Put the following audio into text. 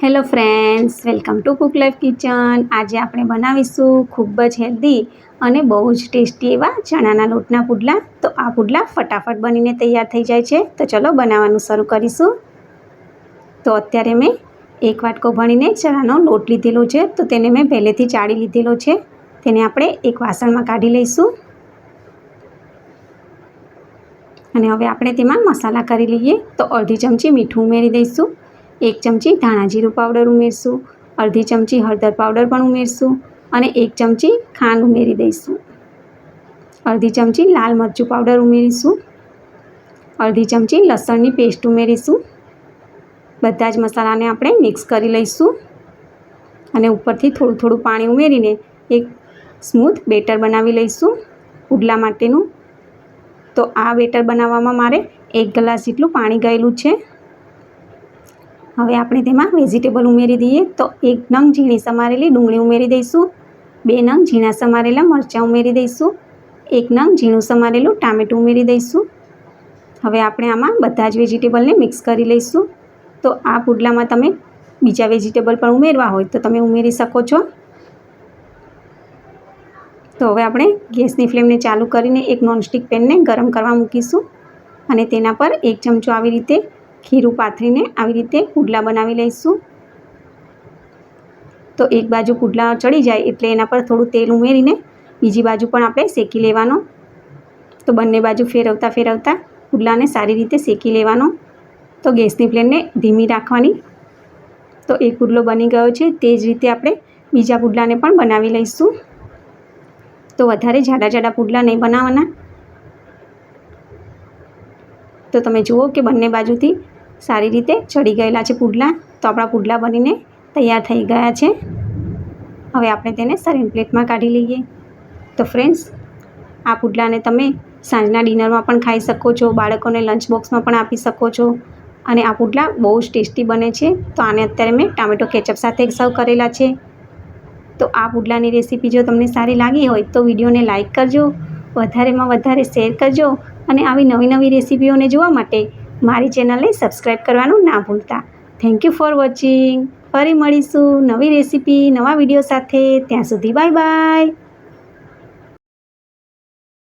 Hello friends, welcome to cook life kitchen. આજે આપણે બનાવીશું ખૂબ જ હેલ્ધી અને બહુ જ ટેસ્ટી એવા ચણાના લોટના પુડલા। તો આ પુડલા ફટાફટ બનીને તૈયાર થઈ જાય છે। તો ચલો બનાવવાનું શરૂ કરીશું। તો અત્યારે મેં એક વાટકો ભણીને ચણાનો લોટ લીધેલો છે। તો તેને મેં પહેલેથી ચાળી લીધેલો છે। તેને આપણે એક વાસણમાં કાઢી લઈશું અને હવે આપણે તેમાં મસાલા કરી લઈએ। તો અડધી ચમચી મીઠું ઉમેરી દઈશું, 1 ચમચી ધાણા જીરું પાવડર ઉમેરશું, અડધી ચમચી હળદર પાવડર પણ ઉમેરશું અને 1 ચમચી ખાંડ ઉમેરી દઈશું, અડધી ચમચી લાલ મરચું પાવડર ઉમેરીશું, અડધી ચમચી લસણની પેસ્ટ ઉમેરીશું। બધા જ મસાલાને આપણે મિક્સ કરી લઈશું અને ઉપરથી થોડું થોડું પાણી ઉમેરીને એક સ્મૂથ બેટર બનાવી લઈશું પુડલા માટેનું। તો આ બેટર બનાવવામાં મારે 1 ગ્લાસ જેટલું પાણી ગયેલું છે। હવે આપણે તેમાં વેજીટેબલ ઉમેરી દઈએ। તો 1 નંગ ઝીણી સમારેલી ડુંગળી ઉમેરી દઈશું, 2 નંગ ઝીણા સમારેલા મરચાં ઉમેરી દઈશું, 1 નંગ ઝીણું સમારેલું ટામેટું ઉમેરી દઈશું। હવે આપણે આમાં બધા જ વેજીટેબલને મિક્સ કરી લઈશું। તો આ પુડલામાં તમે બીજા વેજીટેબલ પણ ઉમેરવા હોય તો તમે ઉમેરી શકો છો। તો હવે આપણે ગેસની ફ્લેમને ચાલુ કરીને એક નોનસ્ટિક પેનને ગરમ કરવા મૂકીશું અને તેના પર 1 ચમચો આવી રીતે ખીરું પાથરીને આવી રીતે પુડલા બનાવી લઈશું। તો એક બાજુ પુડલા ચડી જાય એટલે એના પર થોડું તેલ ઉમેરીને બીજી બાજુ પણ આપણે શેકી લેવાનો। તો બંને બાજુ ફેરવતા ફેરવતા પુડલાને સારી રીતે શેકી લેવાનો। તો ગેસની ફ્લેમને ધીમી રાખવાની। તો એક પુડલો બની ગયો છે, તે જ રીતે આપણે બીજા પુડલાને પણ બનાવી લઈશું। તો વધારે જાડા જાડા પુડલા નહીં બનાવવાના। તો તમે જુઓ કે બંને બાજુથી સારી રીતે ચડી ગયેલા છે પુડલા। તો આપણા પુડલા બનીને તૈયાર થઈ ગયા છે। હવે આપણે તેને સર્વિંગ પ્લેટમાં કાઢી લઈએ। તો ફ્રેન્ડ્સ, આ પુડલાને તમે સાંજના ડિનરમાં પણ ખાઈ શકો છો, બાળકોને લંચ બોક્સમાં પણ આપી શકો છો અને આ પુડલા બહુ જ ટેસ્ટી બને છે। તો આને અત્યારે મેં ટામેટો કેચઅપ સાથે સર્વ કરેલા છે। તો આ પુડલાની રેસીપી જો તમને સારી લાગી હોય તો વિડીયોને લાઇક કરજો, વધારેમાં વધારે શેર કરજો અને આવી નવી નવી રેસીપીઓને જોવા માટે મારી ચેનલને સબસ્ક્રાઈબ કરવાનું ના ભૂલતા। Thank you for watching. ફરી મળીશું નવી રેસીપી નવા વિડીયો સાથે। ત્યાં સુધી બાય બાય।